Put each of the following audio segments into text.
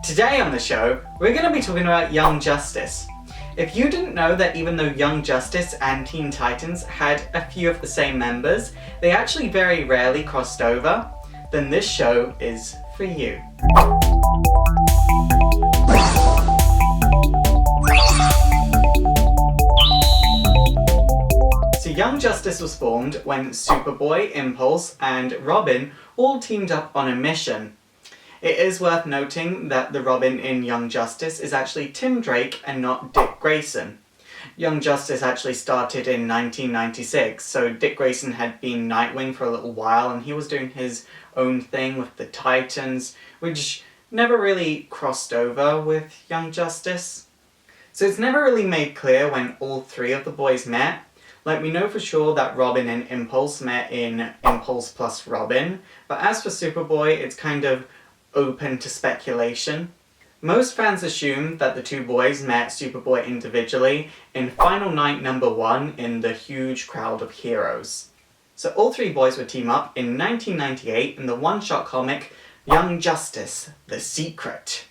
Today on the show, we're going to be talking about Young Justice. If you didn't know that even though Young Justice and Teen Titans had a few of the same members, they actually very rarely crossed over, then this show is for you. So Young Justice was formed when Superboy, Impulse, and Robin all teamed up on a mission. It is worth noting that the Robin in Young Justice is actually Tim Drake and not Dick Grayson. Young Justice actually started in 1996, so Dick Grayson had been Nightwing for a little while and he was doing his own thing with the Titans, which never really crossed over with Young Justice. So it's never really made clear when all three of the boys met. Like, we know for sure that Robin and Impulse met in Impulse plus Robin, but as for Superboy, it's kind of open to speculation. Most fans assume that the two boys met Superboy individually in Final Night #1 in the huge crowd of heroes. So all three boys would team up in 1998 in the one-shot comic Young Justice, The Secret,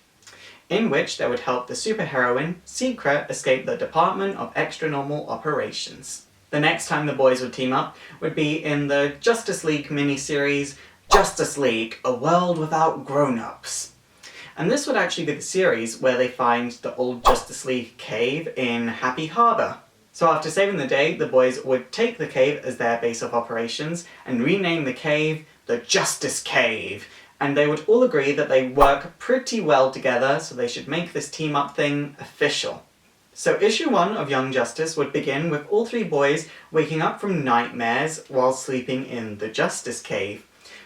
in which they would help the superheroine, Secret, escape the Department of Extra-Normal Operations. The next time the boys would team up would be in the Justice League miniseries Justice League, A World Without Grown-Ups. And this would actually be the series where they find the old Justice League cave in Happy Harbor. So after saving the day, the boys would take the cave as their base of operations and rename the cave the Justice Cave. And they would all agree that they work pretty well together, so they should make this team-up thing official. So issue 1 of Young Justice would begin with all three boys waking up from nightmares while sleeping in the Justice Cave.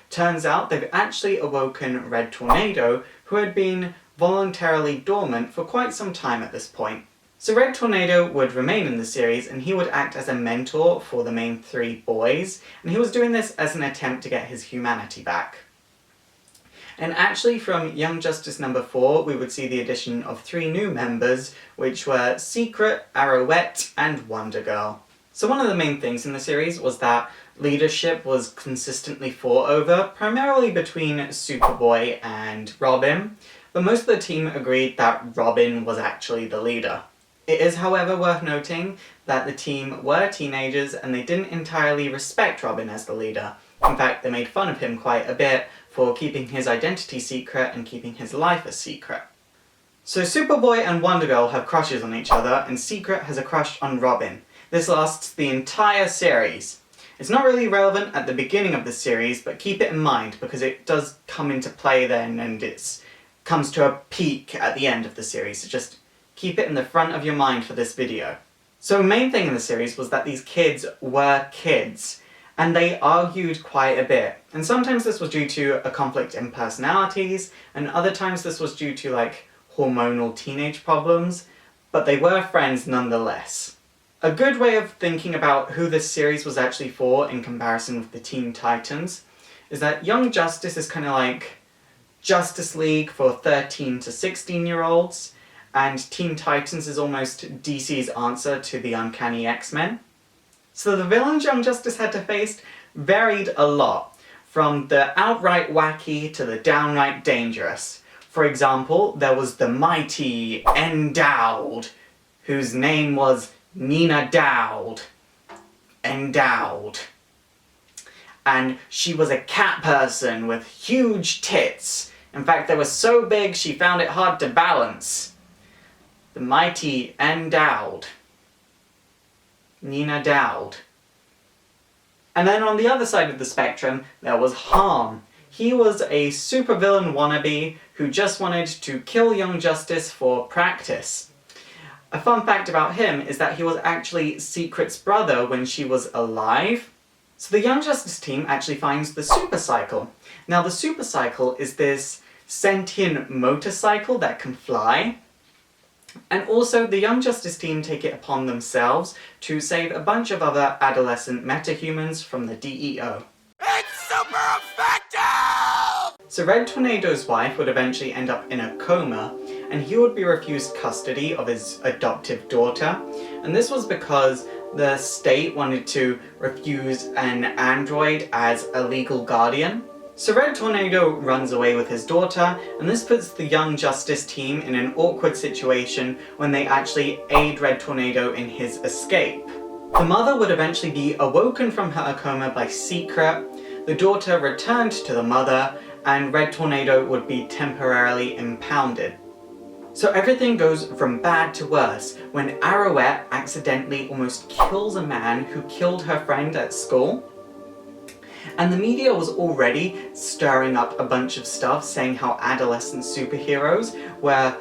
Turns out they've actually awoken Red Tornado, who had been voluntarily dormant for quite some time at this point. So Red Tornado would remain in the series, and he would act as a mentor for the main three boys, and he was doing this as an attempt to get his humanity back. And actually from Young Justice #4, we would see the addition of 3 new members, which were Secret, Arrowette, and Wonder Girl. So one of the main things in the series was that leadership was consistently fought over, primarily between Superboy and Robin, but most of the team agreed that Robin was actually the leader. It is, however, worth noting that the team were teenagers and they didn't entirely respect Robin as the leader. In fact, they made fun of him quite a bit for keeping his identity secret and keeping his life a secret. So Superboy and Wonder Girl have crushes on each other, and Secret has a crush on Robin. This lasts the entire series. It's not really relevant at the beginning of the series, but keep it in mind because it does come into play then and it comes to a peak at the end of the series, so just keep it in the front of your mind for this video. So the main thing in the series was that these kids were kids, and they argued quite a bit. And sometimes this was due to a conflict in personalities, and other times this was due to like hormonal teenage problems, but they were friends nonetheless. A good way of thinking about who this series was actually for in comparison with the Teen Titans is that Young Justice is kind of like Justice League for 13 to 16-year-olds, and Teen Titans is almost DC's answer to the Uncanny X-Men. So the villains Young Justice had to face varied a lot, from the outright wacky to the downright dangerous. For example, there was the mighty Endowed, whose name was Nina Dowd. Endowed. And she was a cat person with huge tits. In fact, they were so big she found it hard to balance. The mighty Endowed. Nina Dowd. And then on the other side of the spectrum, there was Harm. He was a supervillain wannabe who just wanted to kill Young Justice for practice. A fun fact about him is that he was actually Secret's brother when she was alive. So the Young Justice team actually finds the Supercycle. Now the Supercycle is this sentient motorcycle that can fly. And also the Young Justice team take it upon themselves to save a bunch of other adolescent metahumans from the DEO. It's super effective! So Red Tornado's wife would eventually end up in a coma, and he would be refused custody of his adoptive daughter, and this was because the state wanted to refuse an android as a legal guardian. So Red Tornado runs away with his daughter, and this puts the Young Justice team in an awkward situation when they actually aid Red Tornado in his escape. The mother would eventually be awoken from her coma by Secret, the daughter returned to the mother, and Red Tornado would be temporarily impounded. So everything goes from bad to worse when Arrowette accidentally almost kills a man who killed her friend at school. And the media was already stirring up a bunch of stuff saying how adolescent superheroes were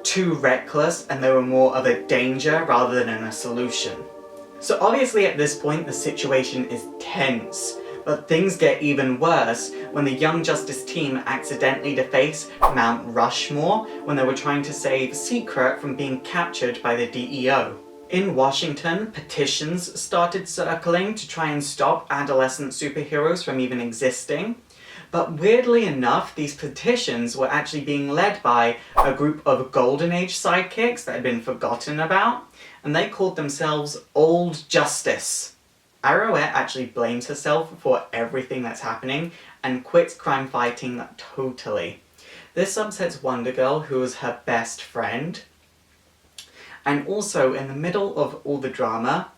too reckless and they were more of a danger rather than a solution. So obviously at this point the situation is tense, but things get even worse when the Young Justice team accidentally deface Mount Rushmore when they were trying to save Secret from being captured by the DEO. In Washington, petitions started circling to try and stop adolescent superheroes from even existing. But weirdly enough, these petitions were actually being led by a group of Golden Age sidekicks that had been forgotten about, and they called themselves Old Justice. Arrowette actually blames herself for everything that's happening and quits crime fighting totally. This upsets Wonder Girl, who was her best friend. And also, in the middle of all the drama,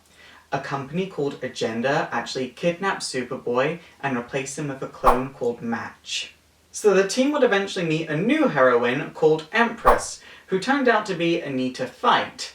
a company called Agenda actually kidnapped Superboy and replaced him with a clone called Match. So the team would eventually meet a new heroine called Empress, who turned out to be Anita Fight,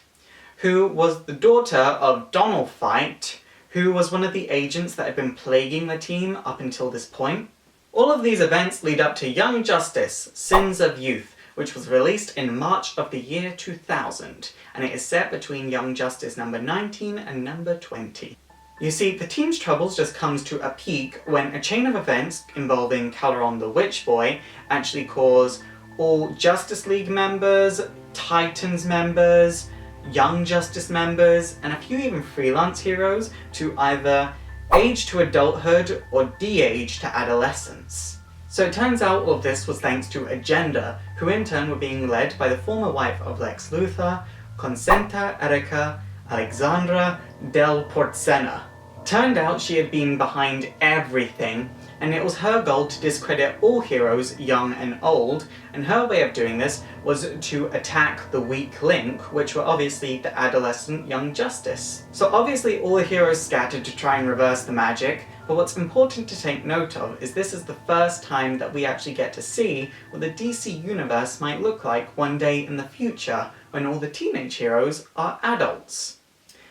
who was the daughter of Donald Fight, who was one of the agents that had been plaguing the team up until this point. All of these events lead up to Young Justice, Sins of Youth, which was released in March of the year 2000, and it is set between Young Justice number 19 and number 20. You see, the team's troubles just comes to a peak when a chain of events involving Caloron the Witch Boy actually cause all Justice League members, Titans members, Young Justice members, and a few even freelance heroes to either age to adulthood or de-age to adolescence. So it turns out all of this was thanks to Agenda, who in turn were being led by the former wife of Lex Luthor, Consenta Erika Alexandra del Porcena. Turned out she had been behind everything, and it was her goal to discredit all heroes, young and old, and her way of doing this was to attack the weak link, which were obviously the adolescent Young Justice. So obviously all the heroes scattered to try and reverse the magic, but what's important to take note of is this is the first time that we actually get to see what the DC universe might look like one day in the future, when all the teenage heroes are adults.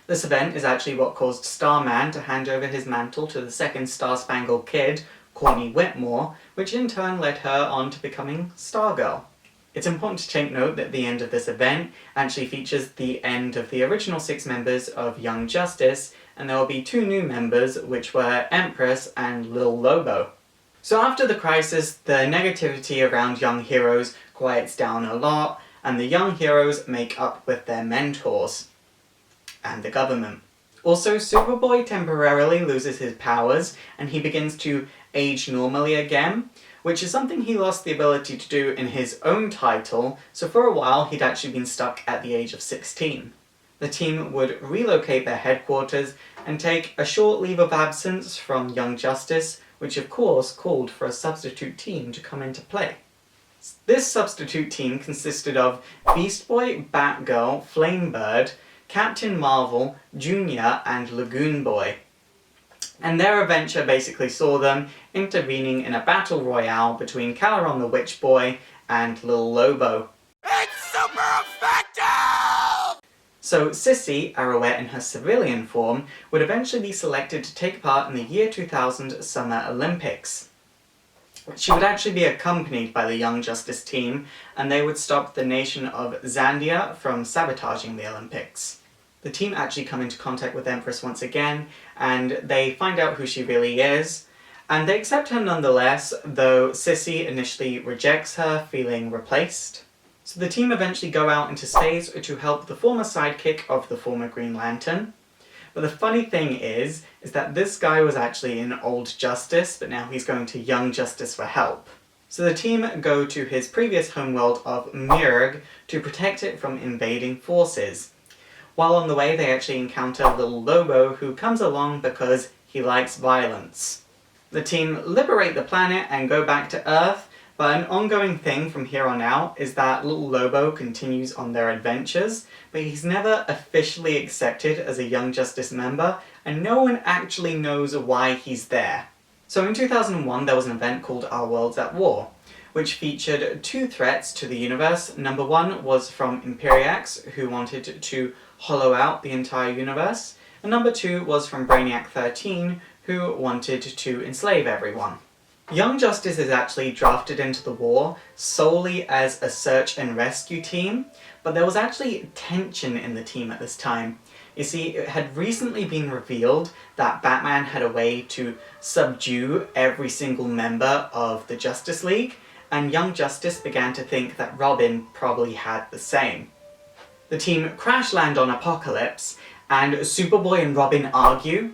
This event is actually what caused Starman to hand over his mantle to the second Star-Spangled Kid, Courtney Whitmore, which in turn led her on to becoming Stargirl. It's important to take note that the end of this event actually features the end of the original 6 members of Young Justice, and there will be 2 new members, which were Empress and Lil Lobo. So after the crisis, the negativity around young heroes quiets down a lot, and the young heroes make up with their mentors and the government. Also, Superboy temporarily loses his powers, and he begins to age normally again, which is something he lost the ability to do in his own title, so for a while he'd actually been stuck at the age of 16. The team would relocate their headquarters and take a short leave of absence from Young Justice, which of course called for a substitute team to come into play. This substitute team consisted of Beast Boy, Batgirl, Flamebird, Captain Marvel, Junior, and Lagoon Boy. And their adventure basically saw them intervening in a battle royale between Caloron the Witch Boy and Lil Lobo. It's super effective! So Sissy, Arrowette in her civilian form, would eventually be selected to take part in the year 2000 Summer Olympics. She would actually be accompanied by the Young Justice team, and they would stop the nation of Zandia from sabotaging the Olympics. The team actually come into contact with Empress once again, and they find out who she really is, and they accept her nonetheless, though Sissy initially rejects her, feeling replaced. So the team eventually go out into space to help the former sidekick of the former Green Lantern. But the funny thing is that this guy was actually in Old Justice, but now he's going to Young Justice for help. So the team go to his previous homeworld of Mirg to protect it from invading forces. While on the way, they actually encounter Lil Lobo, who comes along because he likes violence. The team liberate the planet and go back to Earth, but an ongoing thing from here on out is that little Lobo continues on their adventures, but he's never officially accepted as a Young Justice member, and no one actually knows why he's there. So in 2001 there was an event called Our Worlds at War, which featured two threats to the universe. Number one was from Imperiax, who wanted to hollow out the entire universe, and number two was from Brainiac 13, who wanted to enslave everyone. Young Justice is actually drafted into the war solely as a search and rescue team, but there was actually tension in the team at this time. You see, it had recently been revealed that Batman had a way to subdue every single member of the Justice League, and Young Justice began to think that Robin probably had the same. The team crash land on Apokolips, and Superboy and Robin argue,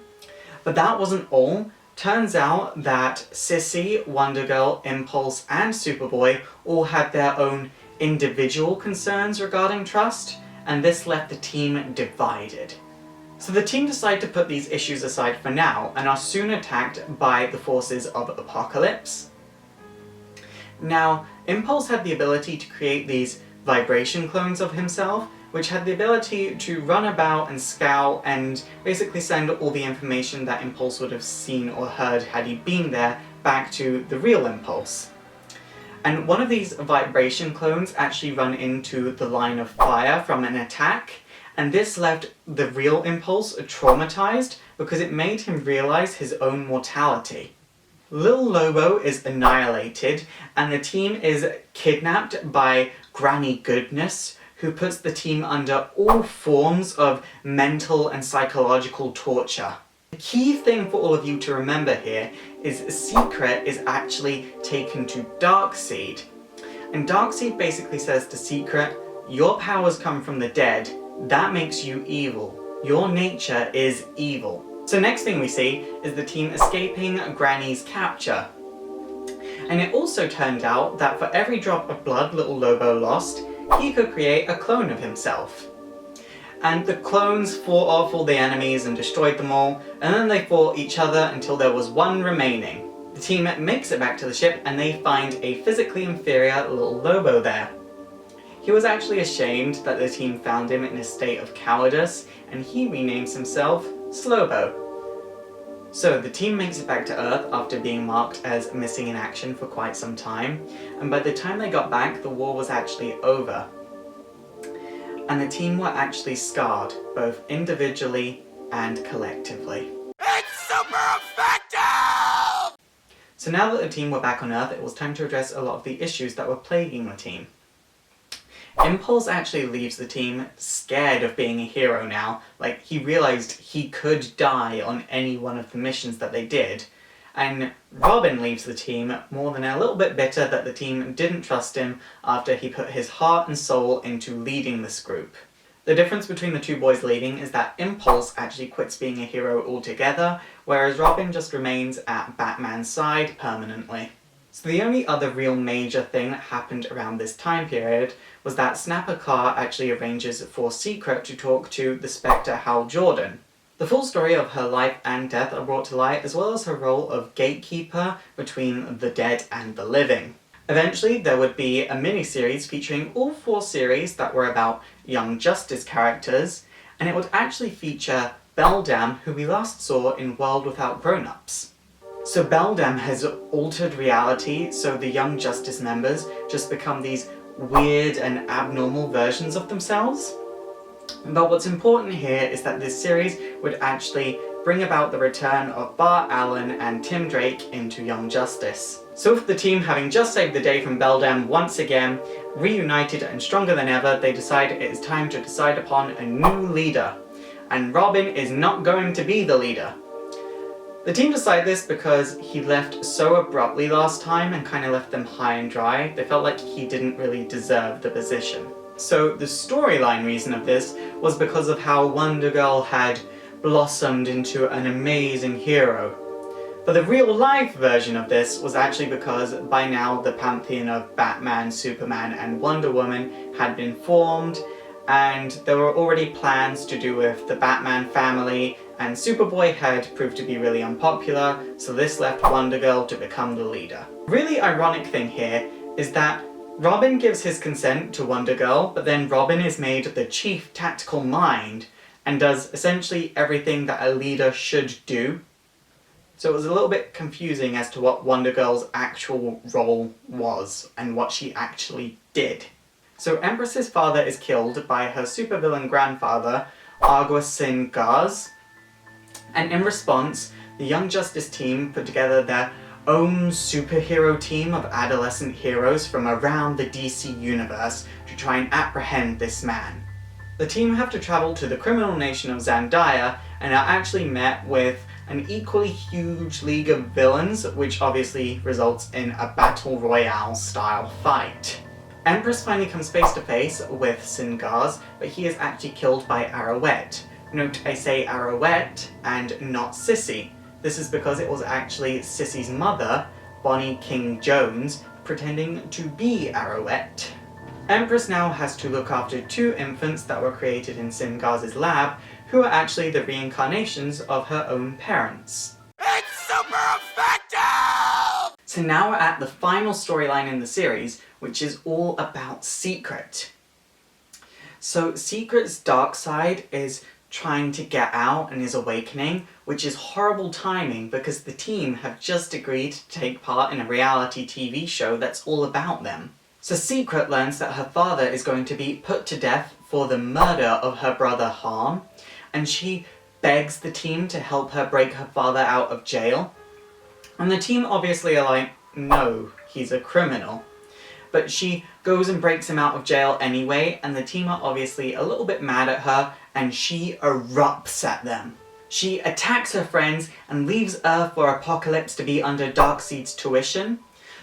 but that wasn't all. Turns out that Sissy, Wonder Girl, Impulse, and Superboy all had their own individual concerns regarding trust, and this left the team divided. So the team decide to put these issues aside for now, and are soon attacked by the forces of Apokolips. Now, Impulse had the ability to create these vibration clones of himself, which had the ability to run about and scout and basically send all the information that Impulse would have seen or heard had he been there back to the real Impulse. And one of these vibration clones actually run into the line of fire from an attack, and this left the real Impulse traumatized because it made him realize his own mortality. Little Lobo is annihilated, and the team is kidnapped by Granny Goodness, who puts the team under all forms of mental and psychological torture. The key thing for all of you to remember here is Secret is actually taken to Darkseid. And Darkseid basically says to Secret, your powers come from the dead, that makes you evil. Your nature is evil. So next thing we see is the team escaping Granny's capture. And it also turned out that for every drop of blood Little Lobo lost, he could create a clone of himself. And the clones fought off all the enemies and destroyed them all, and then they fought each other until there was one remaining. The team makes it back to the ship and they find a physically inferior Little Lobo there. He was actually ashamed that the team found him in a state of cowardice, and he renames himself Slowbo. So the team makes it back to Earth after being marked as missing in action for quite some time, and by the time they got back, the war was actually over. And the team were actually scarred, both individually and collectively. It's super effective! So now that the team were back on Earth, it was time to address a lot of the issues that were plaguing the team. Impulse actually leaves the team scared of being a hero now. Like, he realized he could die on any one of the missions that they did. And Robin leaves the team more than a little bit bitter that the team didn't trust him after he put his heart and soul into leading this group. The difference between the two boys leaving is that Impulse actually quits being a hero altogether, whereas Robin just remains at Batman's side permanently. So the only other real major thing that happened around this time period was that Snapper Carr actually arranges for Secret to talk to the Spectre Hal Jordan. The full story of her life and death are brought to light, as well as her role of gatekeeper between the dead and the living. Eventually there would be a mini-series featuring all 4 series that were about Young Justice characters, and it would actually feature Beldam, who we last saw in World Without Grown-Ups. So Beldam has altered reality, so the Young Justice members just become these weird and abnormal versions of themselves. But what's important here is that this series would actually bring about the return of Bart Allen and Tim Drake into Young Justice. So with the team having just saved the day from Beldam once again, reunited and stronger than ever, they decide it is time to decide upon a new leader. And Robin is not going to be the leader. The team decide this because he left so abruptly last time and kind of left them high and dry. They felt like he didn't really deserve the position. So the storyline reason of this was because of how Wonder Girl had blossomed into an amazing hero. But the real life version of this was actually because by now the pantheon of Batman, Superman and Wonder Woman had been formed, and there were already plans to do with the Batman family and Superboy had proved to be really unpopular, so this left Wonder Girl to become the leader. The really ironic thing here is that Robin gives his consent to Wonder Girl, but then Robin is made the chief tactical mind and does essentially everything that a leader should do. So it was a little bit confusing as to what Wonder Girl's actual role was and what she actually did. So Empress's father is killed by her supervillain grandfather, Arguus Sin Gaz, and in response, the Young Justice team put together their own superhero team of adolescent heroes from around the DC universe to try and apprehend this man. The team have to travel to the criminal nation of Zandia and are actually met with an equally huge league of villains, which obviously results in a battle royale style fight. Empress finally comes face to face with Sin Gaz, but he is actually killed by Arrowette. Note I say Arrowette and not Sissy. This is because it was actually Sissy's mother, Bonnie King Jones, pretending to be Arrowette. Empress now has to look after two infants that were created in Sin Gaz's lab, who are actually the reincarnations of her own parents. It's super effective! So now we're at the final storyline in the series, which is all about Secret. So Secret's dark side is trying to get out and is awakening, which is horrible timing because the team have just agreed to take part in a reality TV show that's all about them. So Secret learns that her father is going to be put to death for the murder of her brother Harm, and she begs the team to help her break her father out of jail. And the team obviously are like, no, he's a criminal. But she goes and breaks him out of jail anyway, and the team are obviously a little bit mad at her, and she erupts at them. She attacks her friends and leaves Earth for Apocalypse to be under Darkseid's tuition.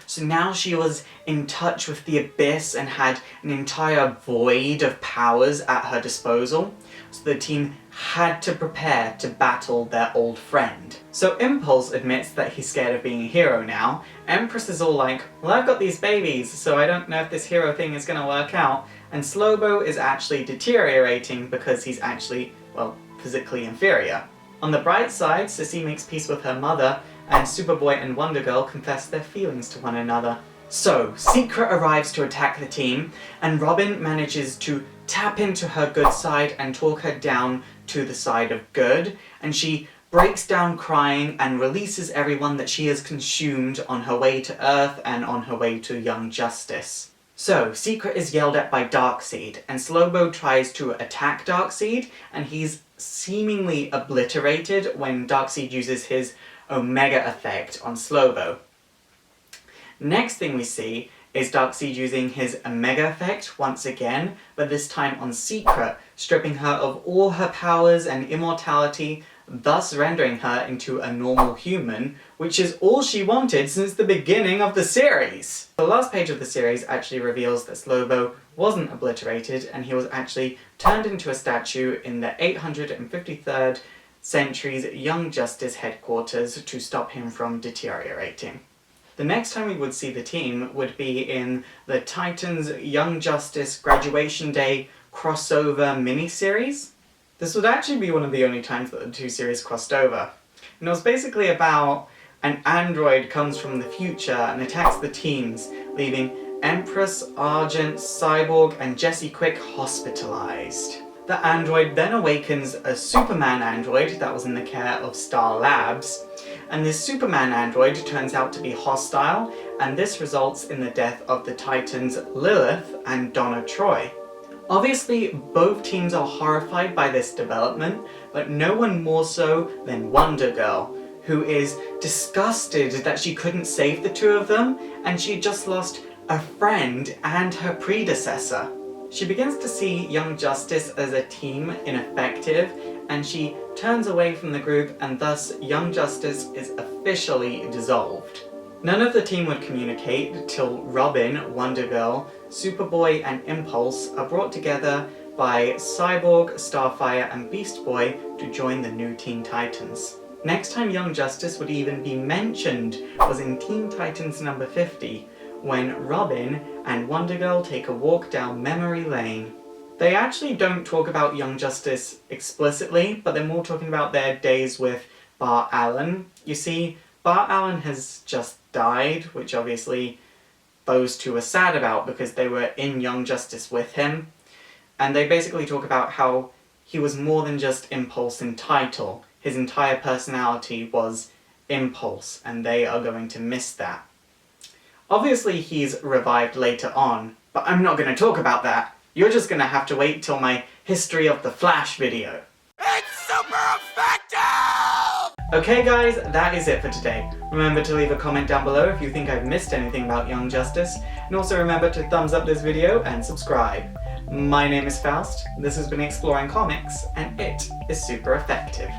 So now she was in touch with the Abyss and had an entire void of powers at her disposal. So the team had to prepare to battle their old friend. So Impulse admits that he's scared of being a hero now. Empress is all like, well, I've got these babies, so I don't know if this hero thing is gonna work out. And Slowbo is actually deteriorating because he's actually, well, physically inferior. On the bright side, Sissy makes peace with her mother, and Superboy and Wonder Girl confess their feelings to one another. So, Secret arrives to attack the team, and Robin manages to tap into her good side and talk her down to the side of good, and she breaks down crying and releases everyone that she has consumed on her way to Earth and on her way to Young Justice. So, Secret is yelled at by Darkseid, and Slowbo tries to attack Darkseid, and he's seemingly obliterated when Darkseid uses his Omega effect on Slowbo. Next thing we see is Darkseid using his Omega effect once again, but this time on Secret, stripping her of all her powers and immortality, thus rendering her into a normal human, which is all she wanted since the beginning of the series. The last page of the series actually reveals that Slowbo wasn't obliterated, and he was actually turned into a statue in the 853rd century's Young Justice headquarters to stop him from deteriorating. The next time we would see the team would be in the Titans Young Justice Graduation Day crossover miniseries. This would actually be one of the only times that the two series crossed over. And it was basically about an android comes from the future and attacks the teams, leaving Empress, Argent, Cyborg, and Jesse Quick hospitalized. The android then awakens a Superman android that was in the care of Star Labs, and this Superman android turns out to be hostile, and this results in the death of the Titans Lilith and Donna Troy. Obviously, both teams are horrified by this development, but no one more so than Wonder Girl, who is disgusted that she couldn't save the two of them, and she just lost a friend and her predecessor. She begins to see Young Justice as a team ineffective, and she turns away from the group, and thus Young Justice is officially dissolved. None of the team would communicate till Robin, Wonder Girl, Superboy, and Impulse are brought together by Cyborg, Starfire, and Beast Boy to join the new Teen Titans. Next time Young Justice would even be mentioned was in Teen Titans number 50, when Robin and Wonder Girl take a walk down memory lane. They actually don't talk about Young Justice explicitly, but they're more talking about their days with Bart Allen. You see, Bart Allen has just died, which obviously those two are sad about because they were in Young Justice with him. And they basically talk about how he was more than just Impulse in title. His entire personality was Impulse, and they are going to miss that. Obviously he's revived later on, but I'm not going to talk about that. You're just going to have to wait till my History of the Flash video. It's super effective! Okay guys, that is it for today. Remember to leave a comment down below if you think I've missed anything about Young Justice, and also remember to thumbs up this video and subscribe. My name is Faust, this has been Exploring Comics, and it is super effective.